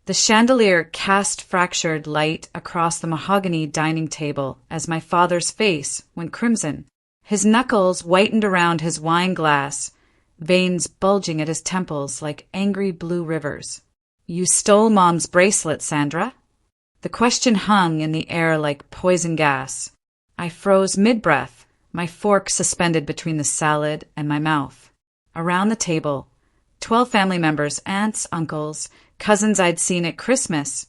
The chandelier cast fractured light across the mahogany dining table as my father's face went crimson. His knuckles whitened around his wine glass, veins bulging at his temples like angry blue rivers. "You stole Mom's bracelet, Sandra?" The question hung in the air like poison gas. I froze mid-breath, my fork suspended between the salad and my mouth. Around the table, 12 family members, aunts, uncles, cousins I'd seen at Christmas,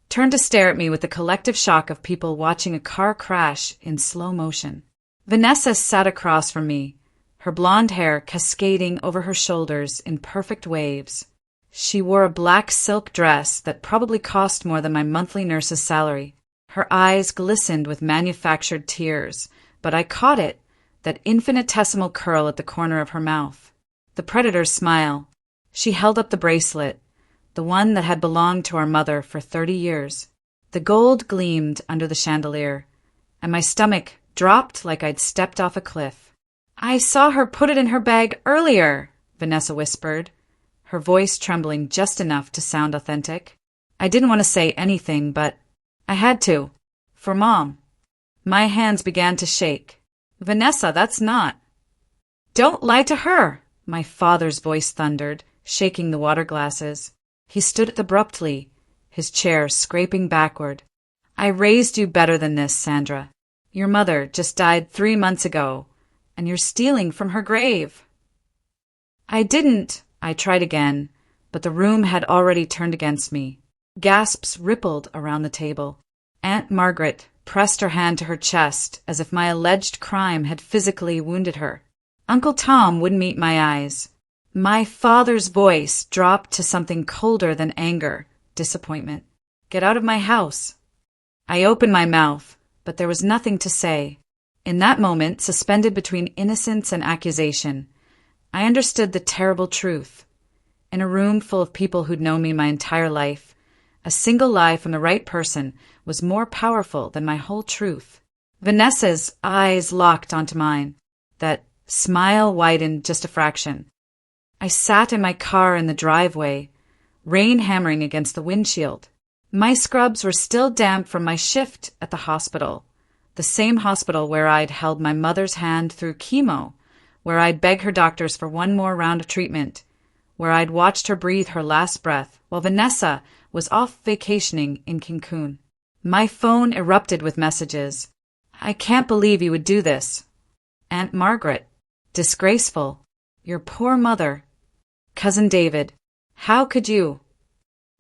turned to stare at me with the collective shock of people watching a car crash in slow motion. Vanessa sat across from me, her blonde hair cascading over her shoulders in perfect waves. She wore a black silk dress that probably cost more than my monthly nurse's salary. Her eyes glistened with manufactured tears, but I caught it, that infinitesimal curl at the corner of her mouth. The predator's smile. She held up the bracelet, the one that had belonged to our mother for 30 years. The gold gleamed under the chandelier, and my stomach dropped like I'd stepped off a cliff. "I saw her put it in her bag earlier," Vanessa whispered, her voice trembling just enough to sound authentic. I didn't want to say anything, but I had to. For Mom. My hands began to shake. "Vanessa, that's not—" "Don't lie to her," my father's voice thundered, shaking the water glasses. He stood abruptly, his chair scraping backward. "I raised you better than this, Sandra. Your mother just died 3 months ago, and you're stealing from her grave." "I didn't," I tried again, but the room had already turned against me. Gasps rippled around the table. Aunt Margaret pressed her hand to her chest as if my alleged crime had physically wounded her. Uncle Tom wouldn't meet my eyes. My father's voice dropped to something colder than anger, disappointment. "Get out of my house." I opened my mouth, but there was nothing to say. In that moment, suspended between innocence and accusation, I understood the terrible truth. In a room full of people who'd known me my entire life, a single lie from the right person was more powerful than my whole truth. Vanessa's eyes locked onto mine. That smile widened just a fraction. I sat in my car in the driveway, rain hammering against the windshield. My scrubs were still damp from my shift at the hospital, the same hospital where I'd held my mother's hand through chemo, where I'd beg her doctors for one more round of treatment, where I'd watched her breathe her last breath while Vanessa was off vacationing in Cancun. My phone erupted with messages. "I can't believe you would do this." "Aunt Margaret. Disgraceful. Your poor mother." "Cousin David. How could you?"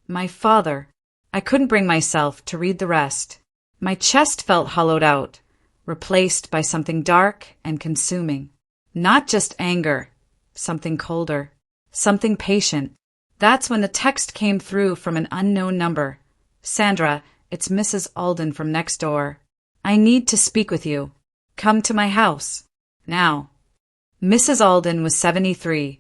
"My father." I couldn't bring myself to read the rest. My chest felt hollowed out, replaced by something dark and consuming. Not just anger, something colder, something patient. That's when the text came through from an unknown number. "Sandra, it's Mrs. Alden from next door. I need to speak with you. Come to my house. Now." Mrs. Alden was 73,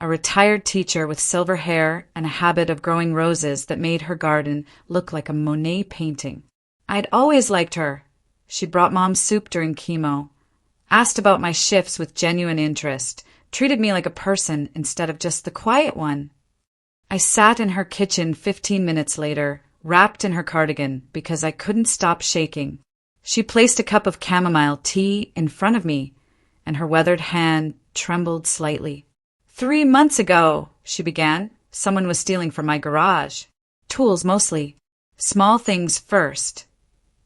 a retired teacher with silver hair and a habit of growing roses that made her garden look like a Monet painting. I'd always liked her. She brought Mom soup during chemo, asked about my shifts with genuine interest, treated me like a person instead of just the quiet one. I sat in her kitchen 15 minutes later, wrapped in her cardigan because I couldn't stop shaking. She placed a cup of chamomile tea in front of me, and her weathered hand trembled slightly. 3 months ago," she began, "someone was stealing from my garage. Tools mostly. Small things first.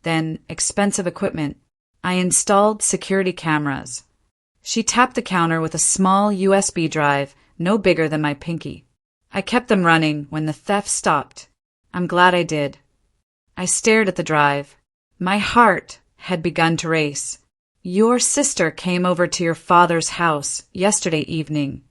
Then expensive equipment. I installed security cameras." She tapped the counter with a small USB drive, no bigger than my pinky. "I kept them running when the theft stopped. I'm glad I did." I stared at the drive. My heart had begun to race. "Your sister came over to your father's house yesterday evening,"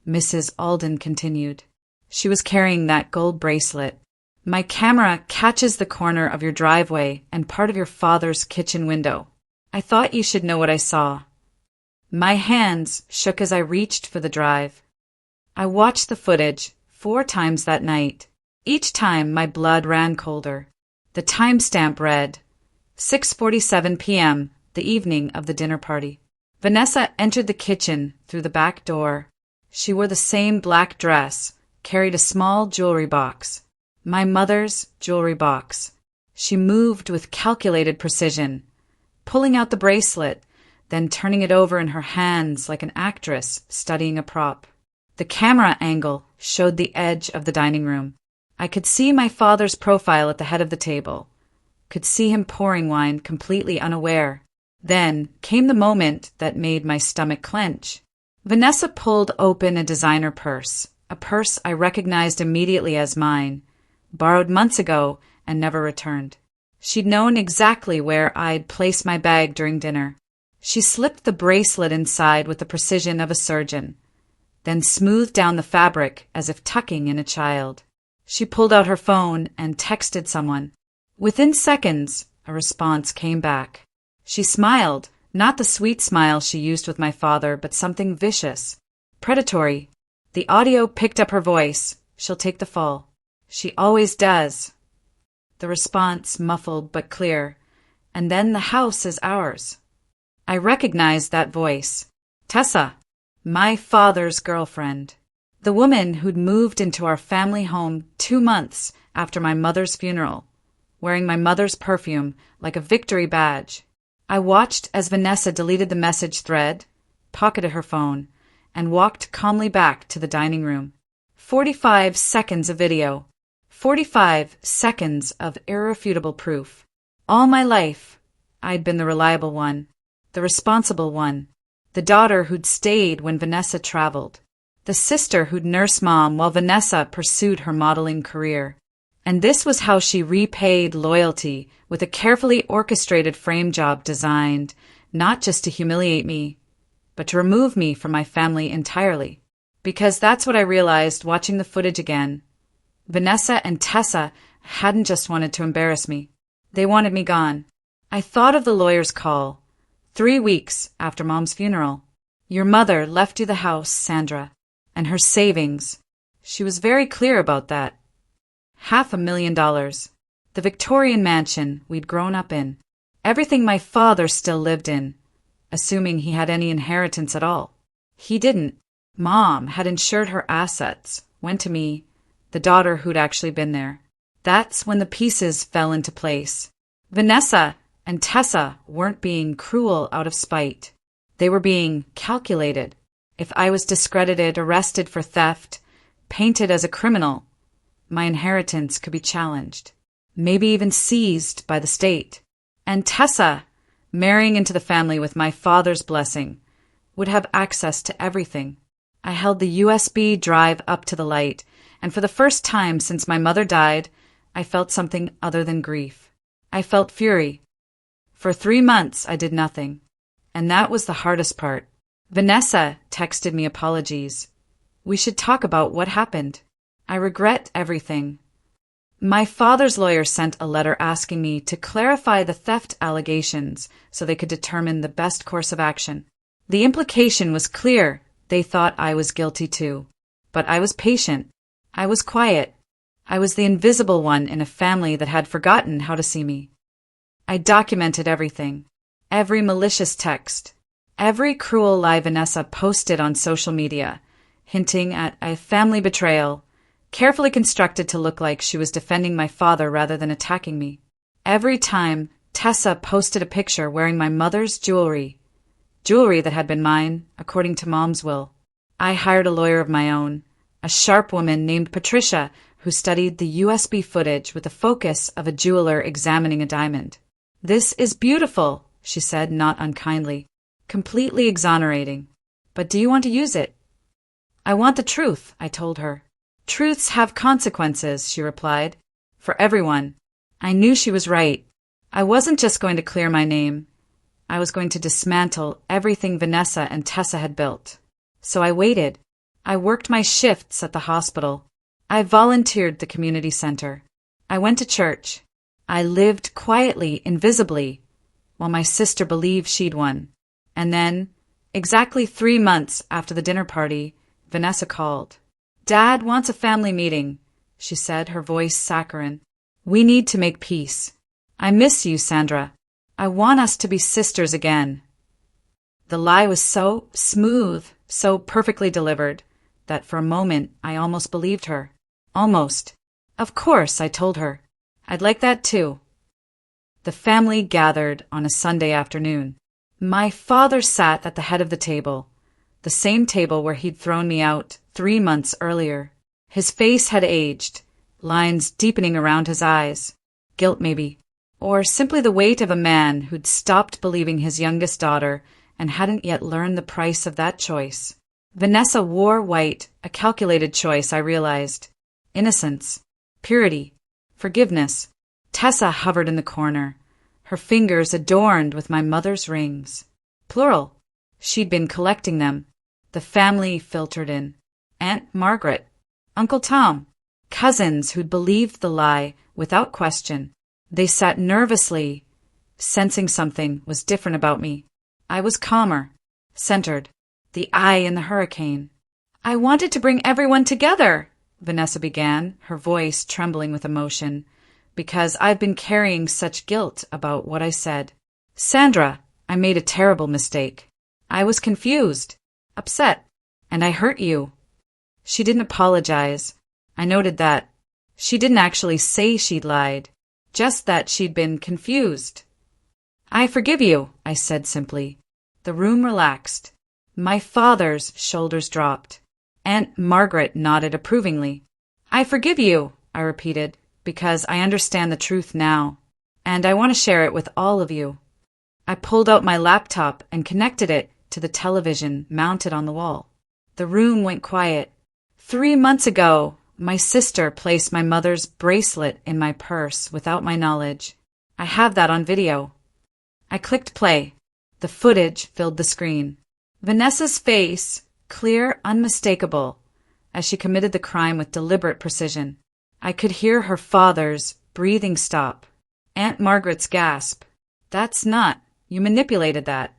Mrs. Alden continued. "She was carrying that gold bracelet. My camera catches the corner of your driveway and part of your father's kitchen window. I thought you should know what I saw." My hands shook as I reached for the drive. I watched the footage 4 times that night. Each time my blood ran colder. The timestamp read 6:47 p.m., the evening of the dinner party. Vanessa entered the kitchen through the back door. She wore the same black dress, carried a small jewelry box. My mother's jewelry box. She moved with calculated precision, pulling out the bracelet, then turning it over in her hands like an actress studying a prop. The camera angle showed the edge of the dining room. I could see my father's profile at the head of the table, could see him pouring wine completely unaware. Then came the moment that made my stomach clench. Vanessa pulled open a designer purse, a purse I recognized immediately as mine, borrowed months ago and never returned. She'd known exactly where I'd placed my bag during dinner. She slipped the bracelet inside with the precision of a surgeon, then smoothed down the fabric as if tucking in a child. She pulled out her phone and texted someone. Within seconds, a response came back. She smiled, not the sweet smile she used with my father, but something vicious, predatory. The audio picked up her voice. She'll take the fall. She always does. The response muffled but clear. And then the house is ours. I recognized that voice. Tessa, my father's girlfriend. The woman who'd moved into our family home 2 months after my mother's funeral, wearing my mother's perfume like a victory badge. I watched as Vanessa deleted the message thread, pocketed her phone, and walked calmly back to the dining room. 45 seconds of video. 45 seconds of irrefutable proof. All my life, I'd been the reliable one, the responsible one, the daughter who'd stayed when Vanessa traveled, the sister who'd nursed Mom while Vanessa pursued her modeling career. And this was how she repaid loyalty, with a carefully orchestrated frame job designed not just to humiliate me, but to remove me from my family entirely. Because that's what I realized watching the footage again. Vanessa and Tessa hadn't just wanted to embarrass me. They wanted me gone. I thought of the lawyer's call, 3 weeks after Mom's funeral. Your mother left you the house, Sandra, and her savings. She was very clear about that. $500,000. The Victorian mansion we'd grown up in. Everything my father still lived in, assuming he had any inheritance at all. He didn't. Mom had insured her assets, went to me, the daughter who'd actually been there. That's when the pieces fell into place. Vanessa and Tessa weren't being cruel out of spite. They were being calculated. If I was discredited, arrested for theft, painted as a criminal, my inheritance could be challenged, maybe even seized by the state. And Tessa, marrying into the family with my father's blessing, would have access to everything. I held the USB drive up to the light, and for the first time since my mother died, I felt something other than grief. I felt fury. For 3 months, I did nothing. And that was the hardest part. Vanessa texted me apologies. We should talk about what happened. I regret everything. My father's lawyer sent a letter asking me to clarify the theft allegations so they could determine the best course of action. The implication was clear. They thought I was guilty too. But I was patient. I was quiet. I was the invisible one in a family that had forgotten how to see me. I documented everything. Every malicious text. Every cruel lie Vanessa posted on social media, hinting at a family betrayal, carefully constructed to look like she was defending my father rather than attacking me. Every time Tessa posted a picture wearing my mother's jewelry that had been mine, according to Mom's will. I hired a lawyer of my own, a sharp woman named Patricia who studied the USB footage with the focus of a jeweler examining a diamond. This is beautiful, she said, not unkindly, completely exonerating. But do you want to use it? I want the truth, I told her. Truths have consequences, she replied. For everyone. I knew she was right. I wasn't just going to clear my name. I was going to dismantle everything Vanessa and Tessa had built. So I waited. I worked my shifts at the hospital. I volunteered at the community center. I went to church. I lived quietly, invisibly, while my sister believed she'd won. And then, exactly 3 months after the dinner party, Vanessa called. Dad wants a family meeting, she said, her voice saccharine. We need to make peace. I miss you, Sandra. I want us to be sisters again. The lie was so smooth, so perfectly delivered, that for a moment I almost believed her. Almost. Of course, I told her. I'd like that too. The family gathered on a Sunday afternoon. My father sat at the head of the table, the same table where he'd thrown me out 3 months earlier. His face had aged, lines deepening around his eyes. Guilt, maybe. Or simply the weight of a man who'd stopped believing his youngest daughter and hadn't yet learned the price of that choice. Vanessa wore white, a calculated choice, I realized. Innocence, purity, forgiveness. Tessa hovered in the corner, her fingers adorned with my mother's rings. Plural. She'd been collecting them. The family filtered in. Aunt Margaret, Uncle Tom, cousins who'd believed the lie without question. They sat nervously, sensing something was different about me. I was calmer, centered, the eye in the hurricane. I wanted to bring everyone together, Vanessa began, her voice trembling with emotion, because I've been carrying such guilt about what I said. Sandra, I made a terrible mistake. I was confused, upset, and I hurt you. She didn't apologize. I noted that. She didn't actually say she'd lied, just that she'd been confused. I forgive you, I said simply. The room relaxed. My father's shoulders dropped. Aunt Margaret nodded approvingly. I forgive you, I repeated, because I understand the truth now, and I want to share it with all of you. I pulled out my laptop and connected it to the television mounted on the wall. The room went quiet. 3 months ago, my sister placed my mother's bracelet in my purse without my knowledge. I have that on video. I clicked play. The footage filled the screen. Vanessa's face, clear, unmistakable, as she committed the crime with deliberate precision. I could hear her father's breathing stop. Aunt Margaret's gasp. That's not. You manipulated that.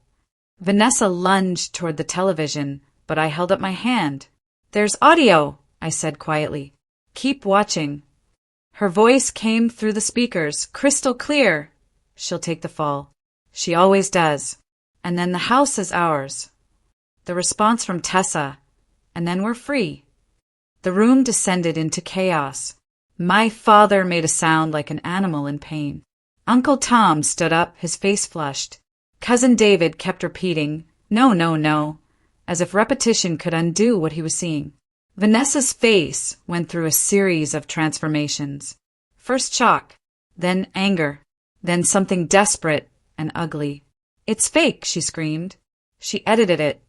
Vanessa lunged toward the television, but I held up my hand. There's audio, I said quietly. Keep watching. Her voice came through the speakers, crystal clear. She'll take the fall. She always does. And then the house is ours. The response from Tessa. And then we're free. The room descended into chaos. My father made a sound like an animal in pain. Uncle Tom stood up, his face flushed. Cousin David kept repeating, "No, no, no," as if repetition could undo what he was seeing. Vanessa's face went through a series of transformations. First shock, then anger, then something desperate and ugly. "It's fake," she screamed. She edited it.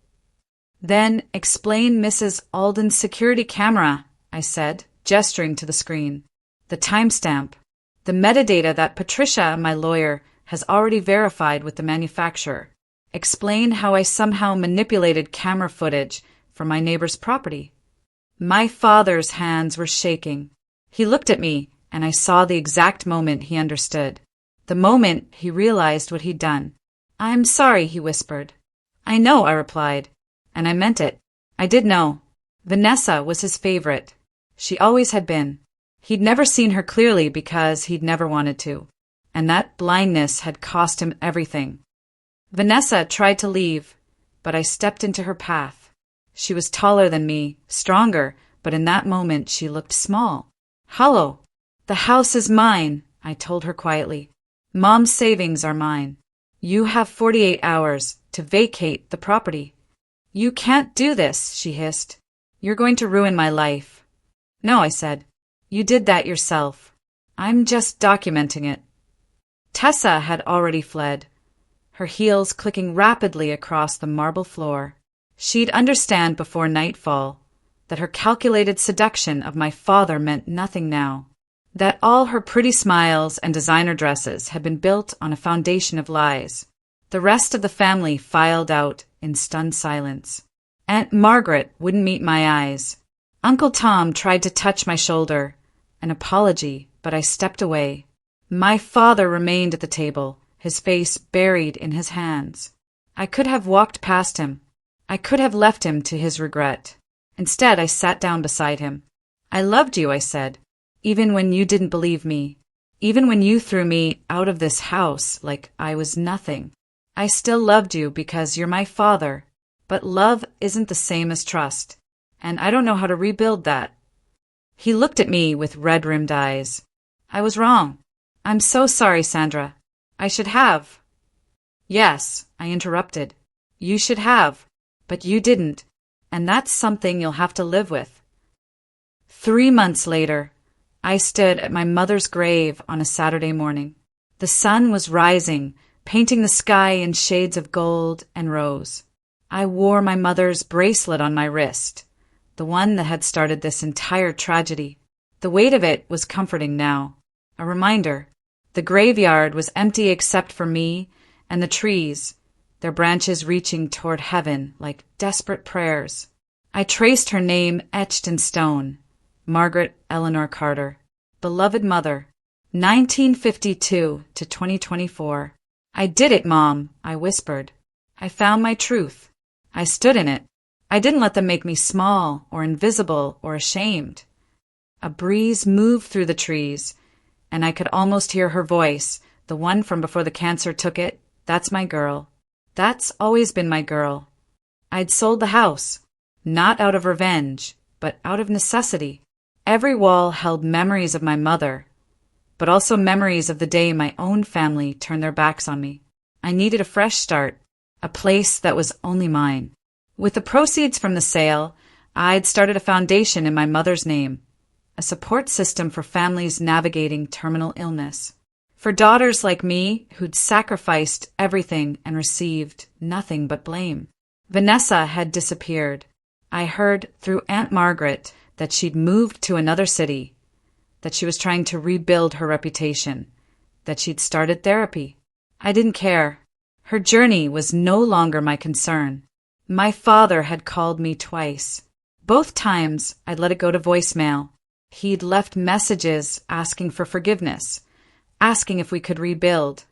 "Then explain Mrs. Alden's security camera," I said, gesturing to the screen. "The timestamp. The metadata that Patricia, my lawyer, has already verified with the manufacturer. Explain how I somehow manipulated camera footage for my neighbor's property." My father's hands were shaking. He looked at me, and I saw the exact moment he understood. The moment he realized what he'd done. "I'm sorry," he whispered. "I know," I replied, and I meant it. I did know. Vanessa was his favorite. She always had been. He'd never seen her clearly because he'd never wanted to, and that blindness had cost him everything. Vanessa tried to leave, but I stepped into her path. She was taller than me, stronger, but in that moment she looked small, hollow. "The house is mine," I told her quietly. "Mom's savings are mine. You have 48 hours to vacate the property." "You can't do this," she hissed. "You're going to ruin my life." "No," I said. "You did that yourself. I'm just documenting it." Tessa had already fled, her heels clicking rapidly across the marble floor. She'd understand before nightfall that her calculated seduction of my father meant nothing now, that all her pretty smiles and designer dresses had been built on a foundation of lies. The rest of the family filed out in stunned silence. Aunt Margaret wouldn't meet my eyes. Uncle Tom tried to touch my shoulder, an apology, but I stepped away. My father remained at the table, his face buried in his hands. I could have walked past him. I could have left him to his regret. Instead, I sat down beside him. "I loved you," I said, "even when you didn't believe me, even when you threw me out of this house like I was nothing. I still loved you because you're my father, but love isn't the same as trust, and I don't know how to rebuild that." He looked at me with red-rimmed eyes. I was wrong. I'm so sorry, Sandra. I should have. Yes, I interrupted. You should have, but you didn't, and that's something you'll have to live with. 3 months later, I stood at my mother's grave on a Saturday morning. The sun was rising, painting the sky in shades of gold and rose. I wore my mother's bracelet on my wrist, the one that had started this entire tragedy. The weight of it was comforting now, a reminder. The graveyard was empty except for me and the trees, their branches reaching toward heaven like desperate prayers. I traced her name etched in stone, Margaret Eleanor Carter, beloved mother, 1952 to 2024. I did it, Mom, I whispered. I found my truth. I stood in it. I didn't let them make me small or invisible or ashamed. A breeze moved through the trees, and I could almost hear her voice, the one from before the cancer took it. That's my girl. That's always been my girl. I'd sold the house, not out of revenge, but out of necessity. Every wall held memories of my mother, but also memories of the day my own family turned their backs on me. I needed a fresh start, a place that was only mine. With the proceeds from the sale, I'd started a foundation in my mother's name, a support system for families navigating terminal illness. For daughters like me who'd sacrificed everything and received nothing but blame. Vanessa had disappeared. I heard through Aunt Margaret that she'd moved to another city, that she was trying to rebuild her reputation, that she'd started therapy. I didn't care. Her journey was no longer my concern. My father had called me twice. Both times I'd let it go to voicemail. He'd left messages asking for forgiveness, asking if we could rebuild,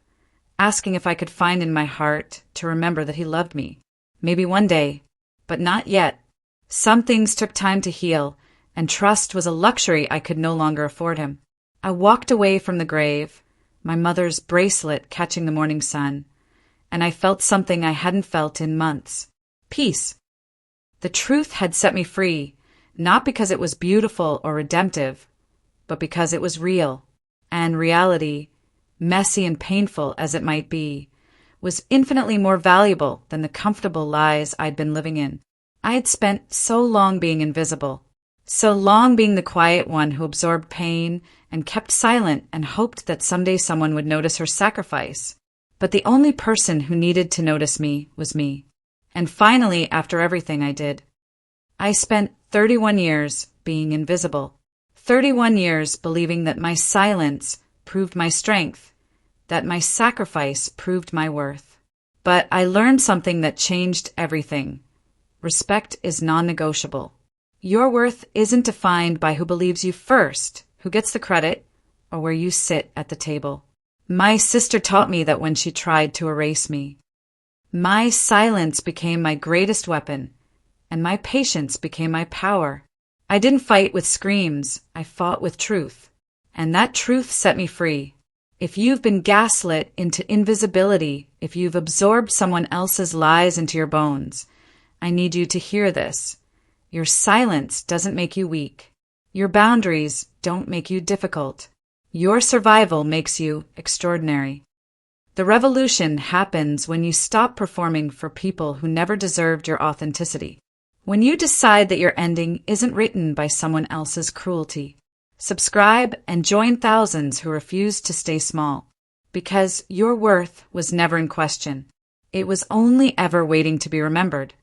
asking if I could find in my heart to remember that he loved me. Maybe one day, but not yet. Some things took time to heal, and trust was a luxury I could no longer afford him. I walked away from the grave, my mother's bracelet catching the morning sun, and I felt something I hadn't felt in months. Peace. The truth had set me free, not because it was beautiful or redemptive, but because it was real. And reality, messy and painful as it might be, was infinitely more valuable than the comfortable lies I'd been living in. I had spent so long being invisible, so long being the quiet one who absorbed pain and kept silent and hoped that someday someone would notice her sacrifice. But the only person who needed to notice me was me. And finally, after everything I did, I spent 31 years being invisible. 31 years believing that my silence proved my strength, that my sacrifice proved my worth. But I learned something that changed everything. Respect is non-negotiable. Your worth isn't defined by who believes you first, who gets the credit, or where you sit at the table. My sister taught me that when she tried to erase me. My silence became my greatest weapon, and my patience became my power. I didn't fight with screams, I fought with truth. And that truth set me free. If you've been gaslit into invisibility, if you've absorbed someone else's lies into your bones, I need you to hear this. Your silence doesn't make you weak. Your boundaries don't make you difficult. Your survival makes you extraordinary. The revolution happens when you stop performing for people who never deserved your authenticity. When you decide that your ending isn't written by someone else's cruelty. Subscribe and join thousands who refuse to stay small. Because your worth was never in question. It was only ever waiting to be remembered.